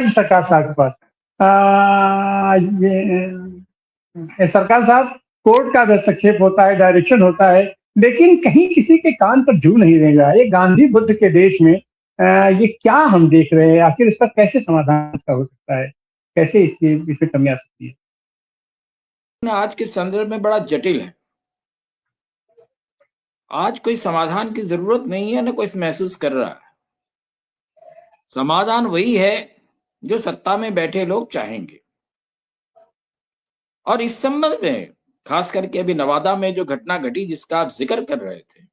राज्य सरकार साहब के पास। सरकार साहब, कोर्ट का हस्तक्षेप होता है, डायरेक्शन होता है, लेकिन कहीं किसी के कान पर जू नहीं रहेगा। ये गांधी बुद्ध के देश में ये क्या हम देख रहे हैं? आखिर इसका कैसे समाधान इसका हो सकता है? कैसे इसमें कमी आ सकती है? आज के संदर्भ में बड़ा जटिल है। आज कोई समाधान की जरूरत नहीं है, न कोई महसूस कर रहा है। समाधान वही है जो सत्ता में बैठे लोग चाहेंगे। और इस संबंध में खास करके अभी नवादा में जो घटना घटी जिसका आप जिक्र कर रहे थे,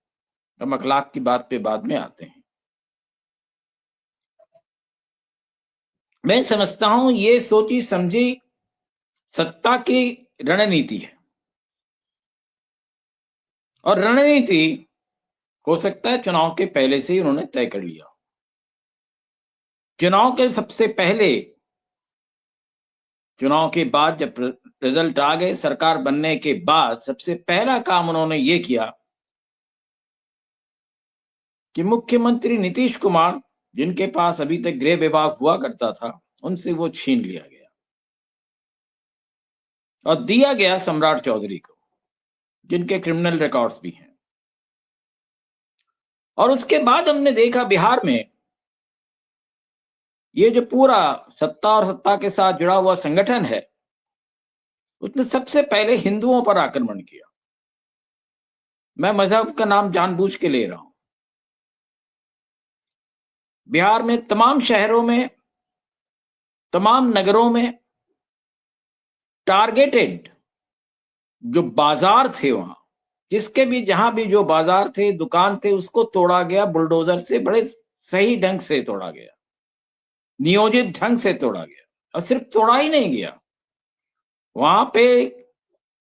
हम अखलाक की बात पे बाद में आते हैं। मैं समझता हूं ये सोची समझी सत्ता की रणनीति है। और रणनीति हो सकता है चुनाव के पहले से ही उन्होंने तय कर लिया। चुनाव के सबसे पहले, चुनाव के बाद जब रिजल्ट आ गए, सरकार बनने के बाद सबसे पहला काम उन्होंने ये किया कि मुख्यमंत्री नीतीश कुमार, जिनके पास अभी तक गृह विभाग हुआ करता था, उनसे वो छीन लिया गया और दिया गया सम्राट चौधरी को, जिनके क्रिमिनल रिकॉर्ड्स भी हैं। और उसके बाद हमने देखा बिहार में ये जो पूरा सत्ता और सत्ता के साथ जुड़ा हुआ संगठन है, उसने सबसे पहले हिंदुओं पर आक्रमण किया। मैं मजहब का नाम जानबूझ के ले रहा हूं। बिहार में तमाम शहरों में, तमाम नगरों में टारगेटेड जो बाजार थे, वहां जिसके भी जहां भी जो बाजार थे, दुकान थे, उसको तोड़ा गया बुलडोजर से। बड़े सही ढंग से तोड़ा गया, नियोजित ढंग से तोड़ा गया। और सिर्फ तोड़ा ही नहीं गया, वहां पे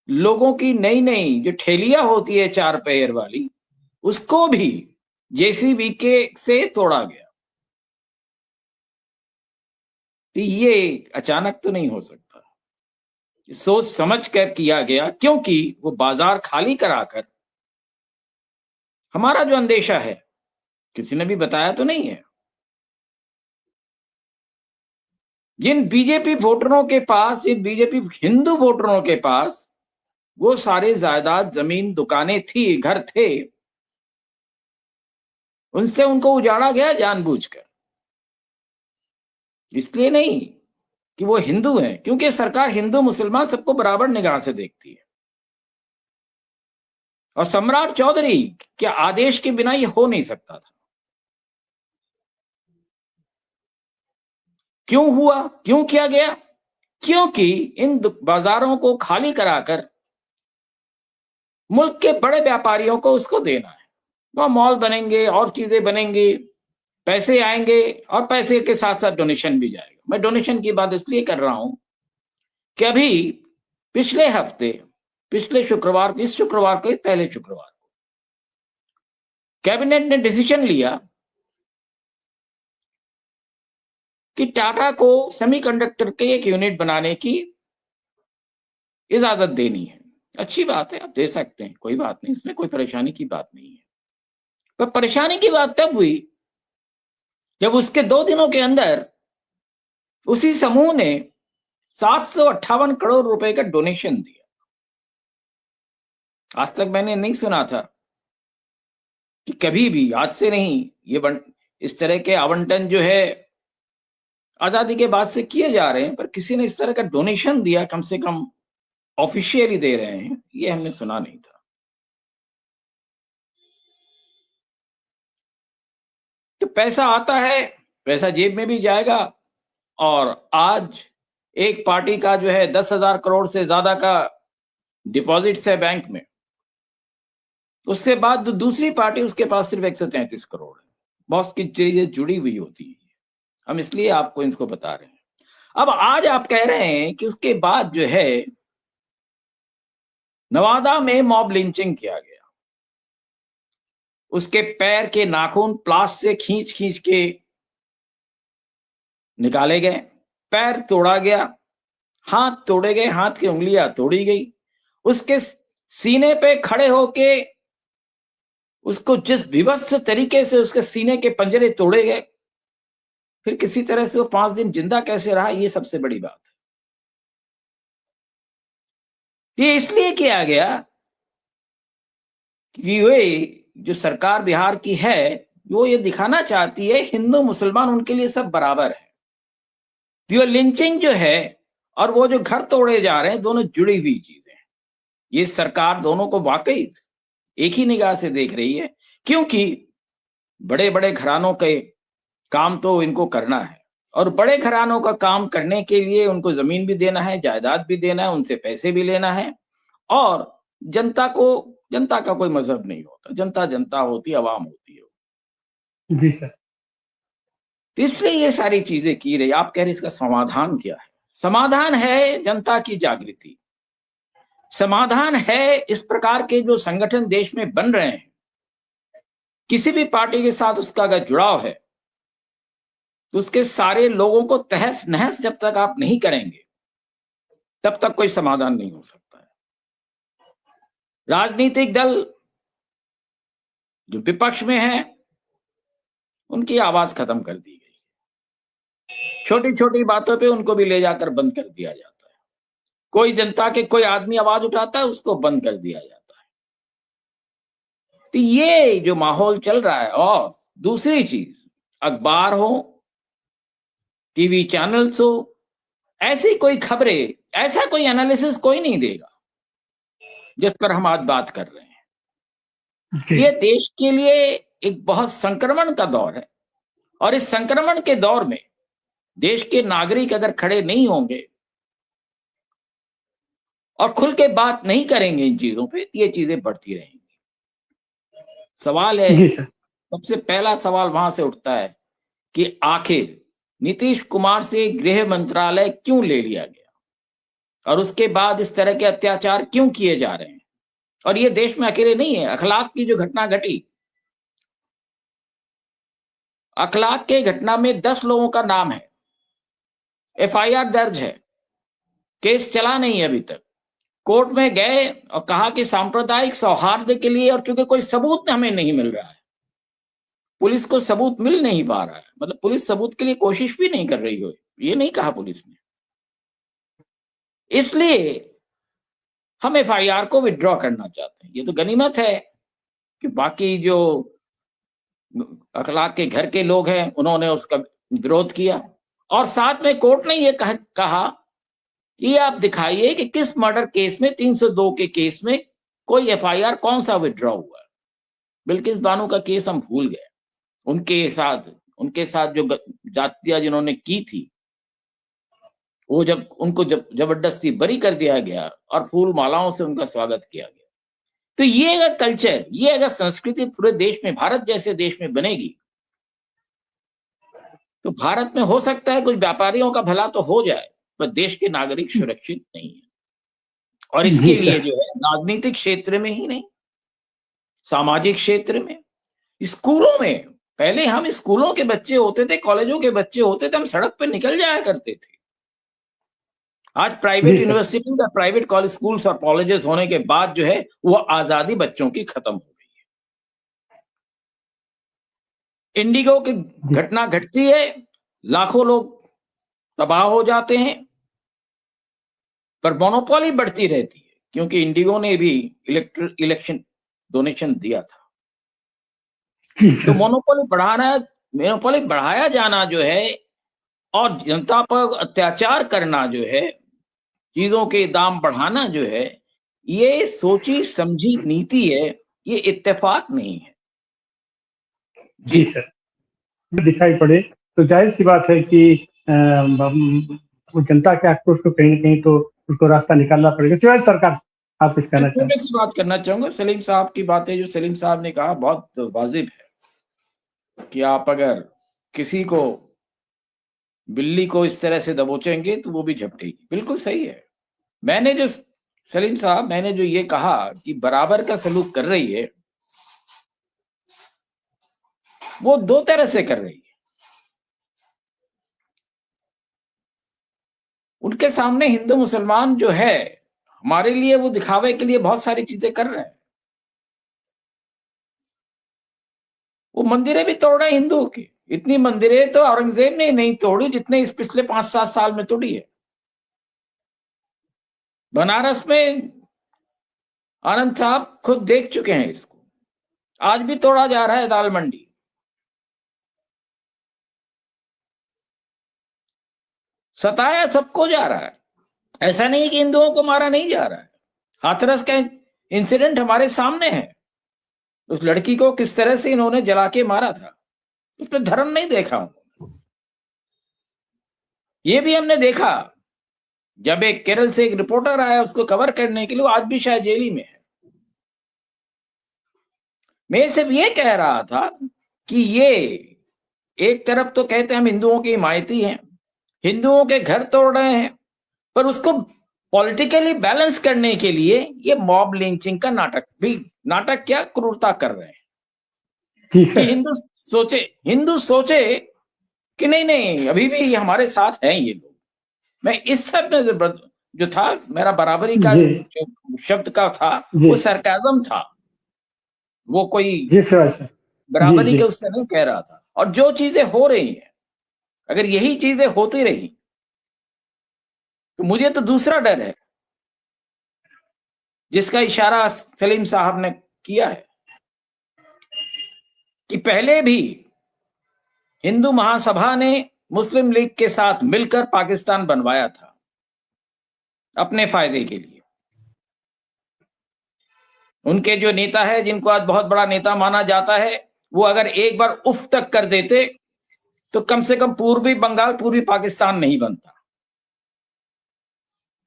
लोगों की नई नई जो ठेलियां होती है 4 पैर वाली, उसको भी जेसीबी के से तोड़ा गया। तो ये अचानक तो नहीं हो सकता, सोच समझ कर किया गया, क्योंकि वो बाजार खाली कराकर, हमारा जो अंदेशा है, किसी ने भी बताया तो नहीं है, जिन बीजेपी वोटरों के पास, जिन बीजेपी हिंदू वोटरों के पास वो सारे जायदाद, जमीन, दुकानें थी, घर थे, उनसे उनको उजाड़ा गया जानबूझकर। इसलिए नहीं कि वो हिंदू हैं, क्योंकि सरकार हिंदू मुसलमान सबको बराबर निगाह से देखती है। और सम्राट चौधरी के आदेश के बिना ये हो नहीं सकता था। क्यों हुआ, क्यों किया गया? क्योंकि इन बाजारों को खाली कराकर मुल्क के बड़े व्यापारियों को उसको देना है। वहां मॉल बनेंगे और चीजें बनेंगी, पैसे आएंगे और पैसे के साथ साथ डोनेशन भी जाएगा। मैं डोनेशन की बात इसलिए कर रहा हूं कि अभी पिछले हफ्ते, पिछले शुक्रवार, इस शुक्रवार को, पहले शुक्रवार को कैबिनेट ने डिसीजन लिया कि टाटा को सेमीकंडक्टर के एक यूनिट बनाने की इजाजत देनी है। अच्छी बात है, आप दे सकते हैं, कोई बात नहीं, इसमें कोई परेशानी की बात नहीं है। पर परेशानी की बात तब हुई जब उसके 2 दिनों के अंदर उसी समूह ने 758 करोड़ रुपए का डोनेशन दिया। आज तक मैंने नहीं सुना था कि कभी भी, आज से नहीं, ये इस तरह के आवंटन जो है आजादी के बाद से किए जा रहे हैं, पर किसी ने इस तरह का डोनेशन दिया, कम से कम ऑफिशियली दे रहे हैं, ये हमने सुना नहीं था। तो पैसा आता है, पैसा जेब में भी जाएगा। और आज एक पार्टी का जो है 10,000 करोड़ से ज्यादा का डिपॉजिट्स है बैंक में, उसके बाद दूसरी पार्टी, उसके पास सिर्फ 133 करोड़ है। बॉस की चीजें जुड़ी हुई होती है, हम इसलिए आपको इसको बता रहे हैं। अब आज आप कह रहे हैं कि उसके बाद जो है नवादा में मॉब लिंचिंग किया गया, उसके पैर के नाखून प्लास से खींच खींच के निकाले गए, पैर तोड़ा गया, हाथ तोड़े गए, हाथ की उंगलियां तोड़ी गई, उसके सीने पे खड़े होके उसको जिस विभत्स तरीके से उसके सीने के पंजरे तोड़े गए, फिर किसी तरह से वो 5 दिन जिंदा कैसे रहा, ये सबसे बड़ी बात है। ये इसलिए किया गया कि वे जो सरकार बिहार की है वो ये दिखाना चाहती है हिंदू मुसलमान उनके लिए सब बराबर है। तो ये लिंचिंग जो है और वो जो घर तोड़े जा रहे हैं, दोनों जुड़ी हुई चीजें हैं। ये सरकार दोनों को वाकई एक ही निगाह से देख रही है, क्योंकि बड़े बड़े घरानों के काम तो इनको करना है, और बड़े घरानों का काम करने के लिए उनको जमीन भी देना है, जायदाद भी देना है, उनसे पैसे भी लेना है। और जनता का कोई मजहब नहीं होता, जनता जनता होती, आवाम होती है। जी सर। तो इसलिए ये सारी चीजें की रही। आप कह रहे इसका समाधान क्या है? समाधान है जनता की जागृति, समाधान है इस प्रकार के जो संगठन देश में बन रहे हैं। किसी भी पार्टी के साथ उसका अगर जुड़ाव है तो उसके सारे लोगों को तहस नहस जब तक आप नहीं करेंगे तब तक कोई समाधान नहीं हो सकता है। राजनीतिक दल जो विपक्ष में है उनकी आवाज खत्म कर दी गई, छोटी छोटी बातों पे उनको भी ले जाकर बंद कर दिया जाता है। कोई जनता के कोई आदमी आवाज उठाता है उसको बंद कर दिया जाता है। तो ये जो माहौल चल रहा है, और दूसरी चीज, अखबार हो, टीवी चैनल्स हो, ऐसी कोई खबरें, ऐसा कोई एनालिसिस कोई नहीं देगा जिस पर हम आज बात कर रहे हैं। जी। ये देश के लिए एक बहुत संक्रमण का दौर है, और इस संक्रमण के दौर में देश के नागरिक अगर खड़े नहीं होंगे और खुल के बात नहीं करेंगे इन चीजों पे, तो ये चीजें बढ़ती रहेंगी। सवाल है, जी सर। सबसे पहला सवाल वहां से उठता है कि आखिर नीतीश कुमार से गृह मंत्रालय क्यों ले लिया गया, और उसके बाद इस तरह के अत्याचार क्यों किए जा रहे हैं। और ये देश में अकेले नहीं है। अखलाक की जो घटना घटी, अखलाक के घटना में 10 लोगों का नाम है, एफआईआर दर्ज है, केस चला नहीं है अभी तक। कोर्ट में गए और कहा कि सांप्रदायिक सौहार्द के लिए, और चूंकि कोई सबूत हमें नहीं मिल रहा है, पुलिस को सबूत मिल नहीं पा रहा है, मतलब पुलिस सबूत के लिए कोशिश भी नहीं कर रही हो, ये नहीं कहा पुलिस ने, इसलिए हम एफआईआर को विड्रॉ करना चाहते हैं। ये तो गनीमत है कि बाकी जो अखलाक के घर के लोग हैं उन्होंने उसका विरोध किया, और साथ में कोर्ट ने ये कहा कि आप दिखाइए कि किस मर्डर केस में, 302 के केस में कोई एफआईआर कौन सा विड्रॉ हुआ है। बिल्किस बानो का केस हम भूल गए, उनके साथ जो जातियां जिन्होंने की थी, वो जब उनको जबरदस्ती बरी कर दिया गया और फूल मालाओं से उनका स्वागत किया गया। तो ये अगर कल्चर, ये अगर संस्कृति पूरे देश में, भारत जैसे देश में बनेगी, तो भारत में हो सकता है कुछ व्यापारियों का भला तो हो जाए, पर देश के नागरिक सुरक्षित नहीं है। और इसके लिए जो है राजनीतिक क्षेत्र में ही नहीं, सामाजिक क्षेत्र में, स्कूलों में, पहले हम स्कूलों के बच्चे होते थे, कॉलेजों के बच्चे होते थे, हम सड़क पे निकल जाया करते थे। आज प्राइवेट यूनिवर्सिटी या प्राइवेट कॉलेज, स्कूल्स और कॉलेजेस होने के बाद जो है वो आजादी बच्चों की खत्म हो गई है। इंडिगो की घटना घटती है, लाखों लोग तबाह हो जाते हैं, पर मोनोपोली बढ़ती रहती है, क्योंकि इंडिगो ने भी इलेक्शन डोनेशन दिया था। तो मोनोपोली बढ़ाया जाना जो है, और जनता पर अत्याचार करना जो है, चीजों के दाम बढ़ाना जो है, ये सोची समझी नीति है, ये इत्तेफाक नहीं है। जी सर। दिखाई पड़े तो जाहिर सी बात है कि जनता के आक्रोश को कहीं ना कहीं तो उसको रास्ता निकालना पड़ेगा। सिवाय सरकार, आप कुछ कहना चाहेंगे? सी बात करना चाहूंगा, सलीम साहब की बातें जो सलीम साहब ने कहा बहुत वाजिब है कि आप अगर किसी को, बिल्ली को इस तरह से दबोचेंगे तो वो भी झपटेगी। बिल्कुल सही है। सलीम साहब, मैंने जो ये कहा कि बराबर का सलूक कर रही है, वो 2 तरह से कर रही है। उनके सामने हिंदू मुसलमान जो है, हमारे लिए वो दिखावे के लिए बहुत सारी चीजें कर रहे हैं। वो मंदिरें भी तोड़ रहे हैं हिंदुओं की, इतनी मंदिरें तो औरंगजेब ने नहीं तोड़ी जितने इस पिछले 5-7 साल में तोड़ी है। बनारस में आनंद साहब खुद देख चुके हैं इसको, आज भी तोड़ा जा रहा है दाल मंडी। सताया सबको जा रहा है, ऐसा नहीं कि हिंदुओं को मारा नहीं जा रहा है। हाथरस का इंसिडेंट हमारे सामने है, उस लड़की को किस तरह से इन्होंने जला के मारा था, उसमें धर्म नहीं देखा उन्होंने। ये भी हमने देखा जब एक केरल से एक रिपोर्टर आया उसको कवर करने के लिए, वो आज भी शायद जेल में है। मैं सिर्फ ये कह रहा था कि ये एक तरफ तो कहते हैं हम हिंदुओं की हिमायती हैं, हिंदुओं के घर तोड़ रहे हैं, पर उसको पॉलिटिकली बैलेंस करने के लिए ये मॉब लिंचिंग का नाटक क्या क्रूरता कर रहे हैं कि हिंदू सोचे कि नहीं अभी भी हमारे साथ हैं ये लोग। मैं इस सब में जो था मेरा बराबरी का जो शब्द का था वो सरकाज़म था, वो कोई बराबरी के उससे नहीं कह रहा था। और जो चीजें हो रही हैं, अगर यही चीजें होती रही तो मुझे तो दूसरा डर है जिसका इशारा सलीम साहब ने किया है कि पहले भी हिंदू महासभा ने मुस्लिम लीग के साथ मिलकर पाकिस्तान बनवाया था अपने फायदे के लिए। उनके जो नेता है, जिनको आज बहुत बड़ा नेता माना जाता है, वो अगर एक बार उफ तक कर देते तो कम से कम पूर्वी बंगाल पूर्वी पाकिस्तान नहीं बनता।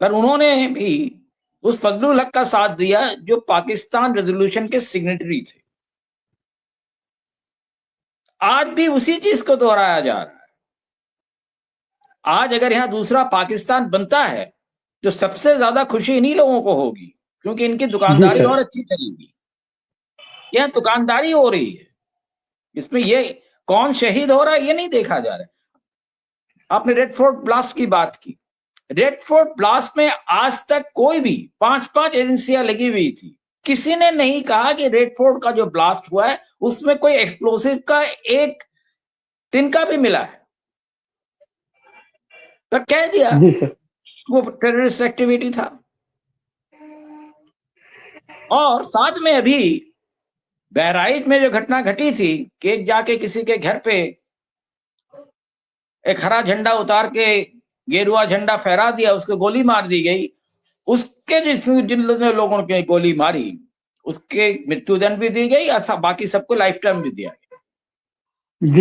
पर उन्होंने भी उस फजलुल हक का साथ दिया जो पाकिस्तान रेजोल्यूशन के सिग्नेटरी थे। आज भी उसी चीज को दोहराया जा रहा है। आज अगर यहां दूसरा पाकिस्तान बनता है तो सबसे ज्यादा खुशी इन्हीं लोगों को होगी, क्योंकि इनकी दुकानदारी और अच्छी चलेगी। क्या दुकानदारी हो रही है, इसमें ये कौन शहीद हो रहा है ये नहीं देखा जा रहा। आपने रेड फोर्ट ब्लास्ट की बात की, रेड फोर्ट ब्लास्ट में आज तक कोई भी 5-5 एजेंसियां लगी हुई थी, किसी ने नहीं कहा कि रेड फोर्ट का जो ब्लास्ट हुआ है उसमें कोई एक्सप्लोसिव का एक तिनका भी मिला है, पर कह दिया वो टेररिस्ट एक्टिविटी था। और साथ में अभी बहराइच में जो घटना घटी थी कि एक जाके किसी के घर पे एक हरा झंडा उतार के गेरुआ झंडा फहरा दिया, उसको गोली मार दी गई। उसके जिन लोगों ने गोली मारी उसके मृत्युदंड भी दी गई, बाकी सबको लाइफ टाइम भी दिया गया।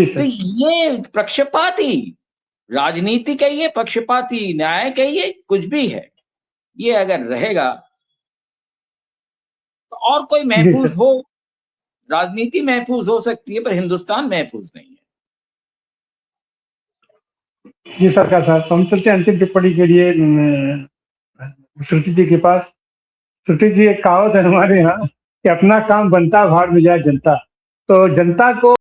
तो ये पक्षपाती राजनीति कहिए, पक्षपाती न्याय कहिए, कुछ भी है, ये अगर रहेगा तो और कोई महफूज हो, राजनीति महफूज हो सकती है पर हिंदुस्तान महफूज नहीं है। जी सरकार साहब, हम चलते हैं अंतिम टिप्पणी के लिए श्रुति जी के पास। श्रुति जी, एक कहावत है हमारे यहाँ कि अपना काम बनता भाड़ में जाए जनता। तो जनता को